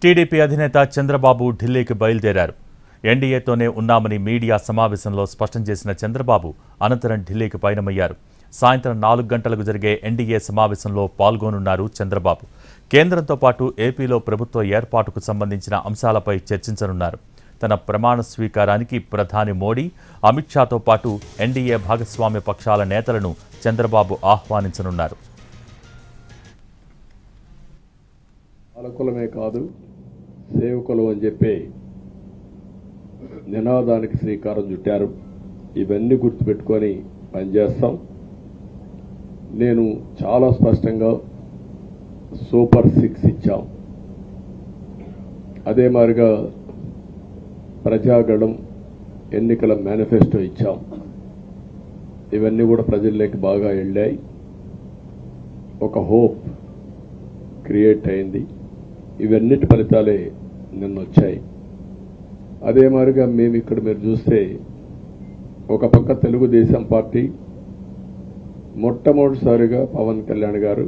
TDP అధినేత చంద్రబాబు ఢిల్లీకి బయలుదేరారు. ఎన్డీఏతోనే ఉన్నామని మీడియా సమావేశంలో స్పష్టం చేసిన చంద్రబాబు అనంతరం ఢిల్లీకి పయనమయ్యారు. సాయంత్రం 4 గంటలకు జరిగే ఎన్డీఏ సమావేశంలో పాల్గొనున్నారు చంద్రబాబు. కేంద్రంతో పాటు ఏపీలో ప్రభుత్వ ఏర్పాటుకు సంబంధించిన అంశాలపై చర్చించనున్నారు. తన ప్రమాణ స్వీకారానికి ప్రధాని మోడీ, అమిత్ షాతో పాటు ఎన్డీఏ భాగస్వామ్య పక్షాల నేతలను చంద్రబాబు ఆహ్వానించనున్నారు. పాలకులమే కాదు సేవకులు అని చెప్పి నినాదానికి శ్రీకారం చుట్టారు. ఇవన్నీ గుర్తుపెట్టుకొని పనిచేస్తాం. నేను చాలా స్పష్టంగా సూపర్ 6 ఇచ్చాం. అదే మాదిరిగా ప్రజాగళం ఎన్నికల మేనిఫెస్టో ఇచ్చాం. ఇవన్నీ కూడా ప్రజల్లోకి బాగా వెళ్ళాయి. ఒక హోప్ క్రియేట్ అయింది. ఇవన్నిటి ఫలితాలే నిన్న వచ్చాయి. అదే మాదిరిగా మేము ఇక్కడ మీరు చూస్తే ఒక పక్క తెలుగుదేశం పార్టీ మొట్టమొదటిసారిగా పవన్ కళ్యాణ్ గారు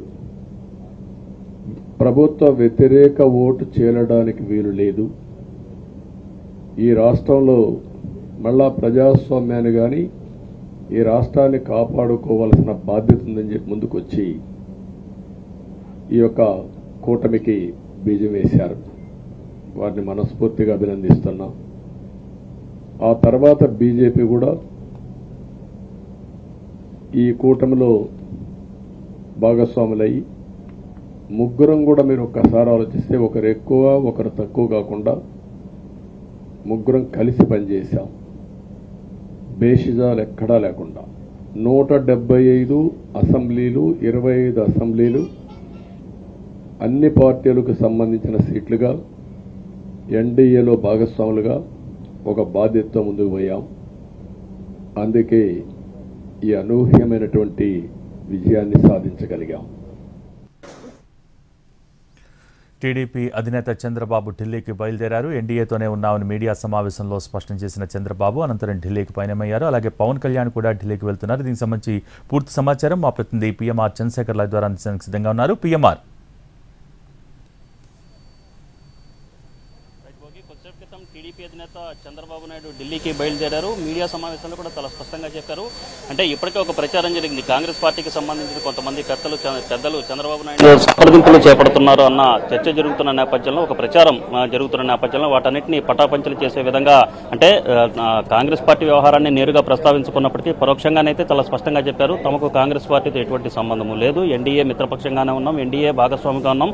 ప్రభుత్వ వ్యతిరేక ఓటు చేరడానికి వీలు లేదు, ఈ రాష్ట్రంలో మళ్ళా ప్రజాస్వామ్యాన్ని కానీ ఈ రాష్ట్రాన్ని కాపాడుకోవాల్సిన బాధ్యత ఉందని చెప్పి ముందుకొచ్చి ఈ యొక్క కూటమికి బీజం వేశారు. వారిని మనస్ఫూర్తిగా అభినందిస్తున్నాం. ఆ తర్వాత బీజేపీ కూడా ఈ కూటమిలో భాగస్వాములయ్యి ముగ్గురం కూడా మీరు ఒక్కసారి ఆలోచిస్తే ఒకరు ఎక్కువ ఒకరు తక్కువ కాకుండా ముగ్గురం కలిసి పనిచేశాం. బేషిజాలు ఎక్కడా లేకుండా 175 అసెంబ్లీలు, 25 అసెంబ్లీలు అన్ని పార్టీలకు సంబంధించిన సీట్లుగా ఎన్డీఏలో భాగస్వాములుగా ఒక బాధ్యతతో ముందుకు పోయాం. అందుకే ఈ అనూహ్యమైనటువంటి విజయాన్ని సాధించగలిగాం. టీడీపీ అధినేత చంద్రబాబు ఢిల్లీకి బయలుదేరారు. ఎన్డీఏతోనే ఉన్నామని మీడియా సమావేశంలో స్పష్టం చేసిన చంద్రబాబు అనంతరం ఢిల్లీకి పయనమయ్యారు. అలాగే పవన్ కళ్యాణ్ కూడా ఢిల్లీకి వెళ్తున్నారు. దీనికి సంబంధించి పూర్తి సమాచారం మా ప్రతినిధి పీఎంఆర్ చంద్రశేఖర్ లైవ్ ద్వారా అందించడానికి సిద్ధంగా ఉన్నారు. పీఎంఆర్. కొద్దిసేపు క్రితం టీడీపీ అధినేత చంద్రబాబు నాయుడు ఢిల్లీకి బయలుదేరారు. మీడియా సమావేశంలో కూడా చాలా స్పష్టంగా చెప్పారు. అంటే ఇప్పటికే ఒక ప్రచారం జరిగింది. కాంగ్రెస్ పార్టీకి సంబంధించిన కొంతమంది పెద్దలు చంద్రబాబు నాయుడు సంప్రదింపులు చేపడుతున్నారు అన్న చర్చ జరుగుతున్న నేపథ్యంలో, ఒక ప్రచారం జరుగుతున్న నేపథ్యంలో వాటన్నిటిని పటాపంచలు చేసే విధంగా, అంటే కాంగ్రెస్ పార్టీ వ్యవహారాన్ని నేరుగా ప్రస్తావించుకున్నప్పటికీ పరోక్షంగానైతే చాలా స్పష్టంగా చెప్పారు. తమకు కాంగ్రెస్ పార్టీతో ఎటువంటి సంబంధము లేదు, ఎన్డీఏ మిత్రపక్షంగానే ఉన్నాం, ఎన్డీఏ భాగస్వామిగా ఉన్నాం,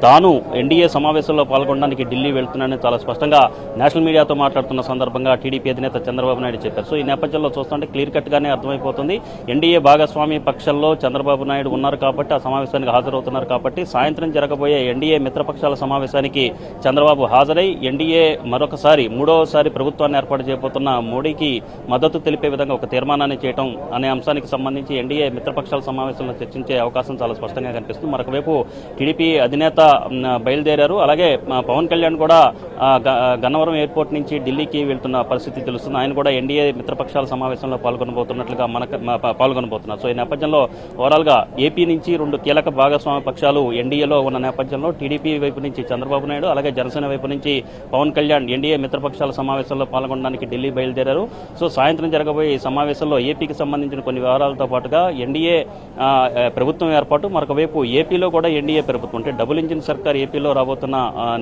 తాను ఎన్డీఏ సమావేశంలో పాల్గొనడానికి ఢిల్లీ వెళ్తున్నానని చాలా స్పష్టంగా నేషనల్ మీడియాతో మాట్లాడుతున్న సందర్భంగా టీడీపీ అధినేత చంద్రబాబు నాయుడు చెప్పారు. సో ఈ నేపథ్యంలో చూస్తుంటే క్లియర్ కట్ గానే అర్థమైపోతుంది. ఎన్డీఏ భాగస్వామి పక్షంలో చంద్రబాబు నాయుడు ఉన్నారు కాబట్టి, ఆ సమావేశానికి హాజరవుతున్నారు కాబట్టి, సాయంత్రం జరగబోయే ఎన్డీఏ మిత్రపక్షాల సమావేశానికి చంద్రబాబు హాజరై ఎన్డీఏ మరొకసారి మూడవసారి ప్రభుత్వాన్ని ఏర్పాటు చేయబోతున్న మోడీకి మద్దతు తెలిపే విధంగా ఒక తీర్మానాన్ని చేయడం అనే అంశానికి సంబంధించి ఎన్డీఏ మిత్రపక్షాల సమావేశంలో చర్చించే అవకాశం చాలా స్పష్టంగా కనిపిస్తుంది. మరొకవైపు టీడీపీ అధినేత బయలుదేరారు. అలాగే పవన్ కళ్యాణ్ కూడా గన్నవరం ఎయిర్పోర్ట్ నుంచి ఢిల్లీకి వెళ్తున్న పరిస్థితి తెలుస్తుంది. ఆయన కూడా ఎన్డీఏ మిత్రపక్షాల సమావేశంలో పాల్గొనబోతున్నట్లుగా పాల్గొనబోతున్నారు. సో ఈ నేపథ్యంలో ఓవరాల్ గా ఏపీ నుంచి 2 కీలక భాగస్వామ్య పక్షాలు ఎన్డీఏలో ఉన్న నేపథ్యంలో టీడీపీ వైపు నుంచి చంద్రబాబు నాయుడు, అలాగే జనసేన వైపు నుంచి పవన్ కళ్యాణ్ ఎన్డీఏ మిత్రపక్షాల సమావేశంలో పాల్గొనడానికి ఢిల్లీ బయలుదేరారు. సో సాయంత్రం జరగబోయే ఈ సమావేశంలో ఏపీకి సంబంధించిన కొన్ని వ్యవహారాలతో పాటుగా ఎన్డీఏ ప్రభుత్వం ఏర్పాటు, మరొకవైపు ఏపీలో కూడా ఎన్డీఏ ప్రభుత్వం, అంటే డబుల్ ఇంజిన్ సర్కార్ ఏపీలో రాబోతున్న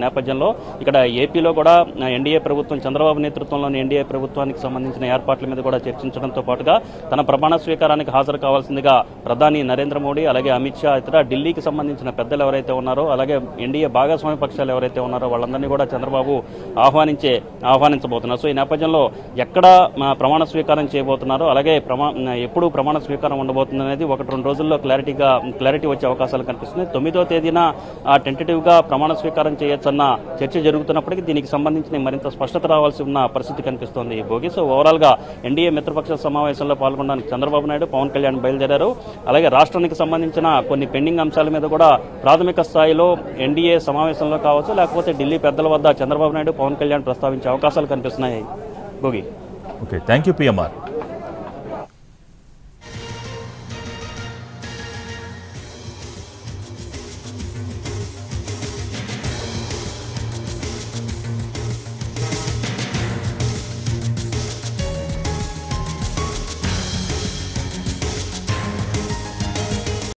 నేపథ్యంలో ఇక్కడ ఏపీలో కూడా ఎన్డీఏ ప్రభుత్వం, చంద్రబాబు నేతృత్వంలోని ఎన్డీఏ ప్రభుత్వానికి సంబంధించిన ఏర్పాట్ల మీద కూడా చర్చించడంతో పాటుగా తన ప్రమాణ స్వీకారానికి హాజరు కావాల్సిందిగా ప్రధాని నరేంద్ర మోడీ, అలాగే అమిత్ షా, ఇతర ఢిల్లీకి సంబంధించిన పెద్దలు ఎవరైతే ఉన్నారో, అలాగే ఎన్డీఏ భాగస్వామ్య పక్షాలు ఎవరైతే ఉన్నారో వాళ్ళందరినీ కూడా చంద్రబాబు ఆహ్వానించబోతున్నారు. సో ఈ నేపథ్యంలో ఎక్కడ ప్రమాణ స్వీకారం చేయబోతున్నారో, అలాగే ఎప్పుడు ప్రమాణ స్వీకారం ఉండబోతుంది అనేది 1-2 రోజుల్లో క్లారిటీ వచ్చే అవకాశాలు కనిపిస్తుంది. 9వ తేదీన టెంటేటివ్ గా ప్రమాణ స్వీకారం చేయొచ్చన్న చర్చ జరుగుతున్నప్పటికీ దీనికి సంబంధించిన మరింత స్పష్టత రావాల్సి ఉన్న పరిస్థితి కనిపిస్తోంది భోగి. సో ఓవరాల్ గా ఎన్డీఏ మిత్రపక్ష సమావేశంలో పాల్గొనడానికి చంద్రబాబు నాయుడు, పవన్ కళ్యాణ్ బయలుదేరారు. అలాగే రాష్ట్రానికి సంబంధించిన కొన్ని పెండింగ్ అంశాల మీద కూడా ప్రాథమిక స్థాయిలో ఎన్డీఏ సమావేశంలో కావచ్చు, లేకపోతే ఢిల్లీ పెద్దల వద్ద చంద్రబాబు నాయుడు, పవన్ కళ్యాణ్ ప్రస్తావించే అవకాశాలు కనిపిస్తున్నాయి Bhogi. Okay, thank you PMR.